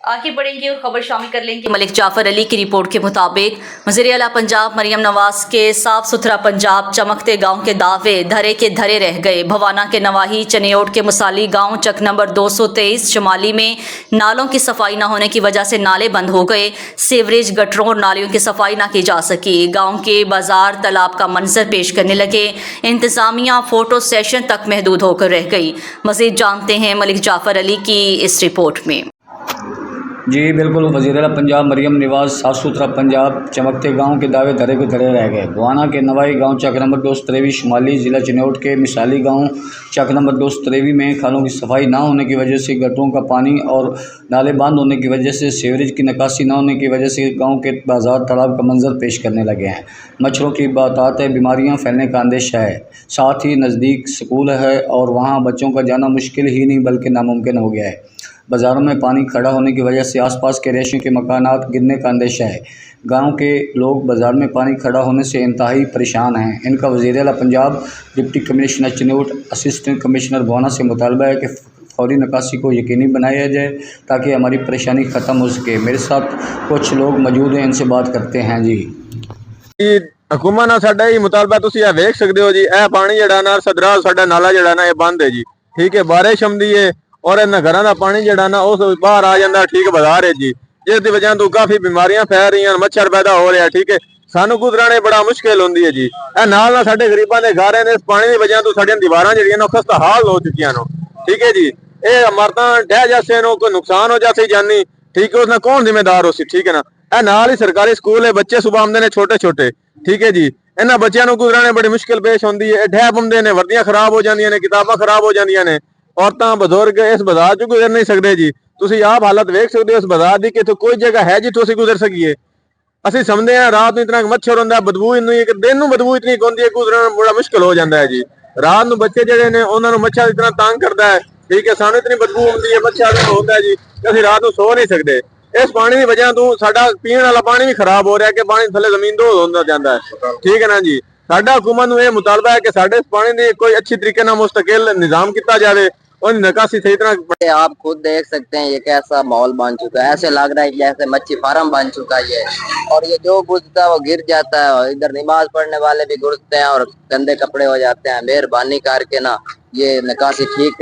आगे बढ़ेंगे और खबर शामिल कर लेंगे। मलिक जाफर अली की रिपोर्ट के मुताबिक वज़ीर आला पंजाब मरियम नवाज के साफ सुथरा पंजाब चमकते गांव के दावे धरे के धरे रह गए। भवाना के नवाही चनियोट के मुसाली गांव चक नंबर 223 शुमाली में नालों की सफाई न होने की वजह से नाले बंद हो गए। सीवरेज गटरों और नालियों की सफाई न की जा सकी। गाँव के बाजार तालाब का मंजर पेश करने लगे। इंतजामिया फोटो सेशन तक महदूद होकर रह गई। मज़ीद जानते हैं मलिक जाफर अली की इस रिपोर्ट में। जी बिल्कुल, वज़ीर आला पंजाब मरियम नवाज साफ़ सुथरा पंजाब चमकते गांव के दावे धरे के धरे रह गए। भवाना के नवाई गांव चक नंबर 223 शुमाली ज़िला चिन्नौट के मिसाली गांव चक नंबर 223 में खालों की सफाई ना होने की वजह से गटरों का पानी और नाले बंद होने की वजह से सीवरेज की निकासी ना होने की वजह से गाँव के बाजार तालाब का मंजर पेश करने लगे हैं। मच्छरों की बातात है, बीमारियाँ फैलने का अंदेशा है। साथ ही नज़दीक स्कूल है और वहाँ बच्चों का जाना मुश्किल ही नहीं बल्कि नामुमकिन हो गया है। बाज़ारों में पानी खड़ा होने की वजह से आसपास के रेशों के मकानात गिरने का अंदेशा है। गांव के लोग बाज़ार में पानी खड़ा होने से इंतहाई परेशान हैं। इनका वज़ीर आला Punjab, deputy commissioner Chiniot, assistant commissioner Bhawana से मुतालबा है कि फौरी निकासी को यकीनी बनाया जाए ताकि हमारी परेशानी ख़त्म हो सके। मेरे साथ कुछ लोग मौजूद हैं, इनसे बात करते हैं। जी हुकूमत नाल साडा ही मुतालबा तुसीं ਇਹ ਵੇਖ ਸਕਦੇ ਹੋ जी, ਇਹ पानी ਜਿਹੜਾ ਨਾ ਸਦਰਾ ਸਾਡਾ ਨਾਲਾ ਜਿਹੜਾ ਨਾ ਇਹ ਬੰਦ ਹੈ ਜੀ। ठीक है, बारिश आउंदी है और इन्हां घरां दा पानी जिहड़ा ना उस बाहर आ जांदा। ठीक बाजार है जी, जिस दी वजह तो काफ़ी बीमारियां फैल रही हैं, मच्छर पैदा हो रहा है। ठीक है, सानू गुजराने बड़ा मुश्किल होंदी है जी। ए नाल ना साडे गरीबां दे घर ने इस पानी दी वजह तो साडियां दीवारां जिहड़ियां ना खस्ता हाल हो चुकियां नो। ठीक है जी, ये इमारतां ढह जासे नो, कोई नुकसान हो जासे जानी। ठीक है, उसना कौन जिम्मेदार हो सी? ठीक है ना, ए नाल ही सरकारी स्कूल है, बच्चे सुबह आंदे ने छोटे छोटे। ठीक है जी, इन्हां बच्चियां नू गुजराने बड़ी मुश्किल पेश होंदी है। ढह पौंदे ने, वर्दियां खराब हो जांदियां ने, किताबां खराब हो जांदियां ने। औरतां बजुर्ग इस बाजार चो गुजर नहीं सकते जी। तुसीं आप हालत वेख सकते हो इस बाजार की कि कोई जगह है जित्थों असीं गुजर सकीए। असीं समझते हैं रात में इतना मच्छर होंदा, बदबू इन्नी है कि दिन में बदबू इतनी होंदी है, गुजरना बड़ा मुश्किल हो जाता है जी। रात में बच्चे जिहड़े ने उन्हां नूं मच्छर इतना तंग करता है। ठीक है, सानूं इतनी बदबू आउंदी है, मच्छर होंदा है जी कि असीं रात में सो नहीं सकते। इस पानी की वजह तो साडा पीण वाला पानी भी खराब हो रहा है कि पानी थले जमीन दो होंदा जांदा है। ठीक है ना जी, साडा हुकूमत नूं यह मुतालबा है कि साडे इस पानी दी कोई अच्छी तरीके नाल मुस्तकिल निजाम किया जाए और निकासी सही तरह। आप खुद देख सकते हैं ये कैसा माहौल बन चुका है। ऐसे लग रहा है जैसे मच्छी फार्म बन चुका है ये, और ये जो गुजरता है वो गिर जाता है। और इधर नमाज पढ़ने वाले भी गुजरते हैं और गंदे कपड़े हो जाते हैं। मेहरबानी करके ना ये निकासी ठीक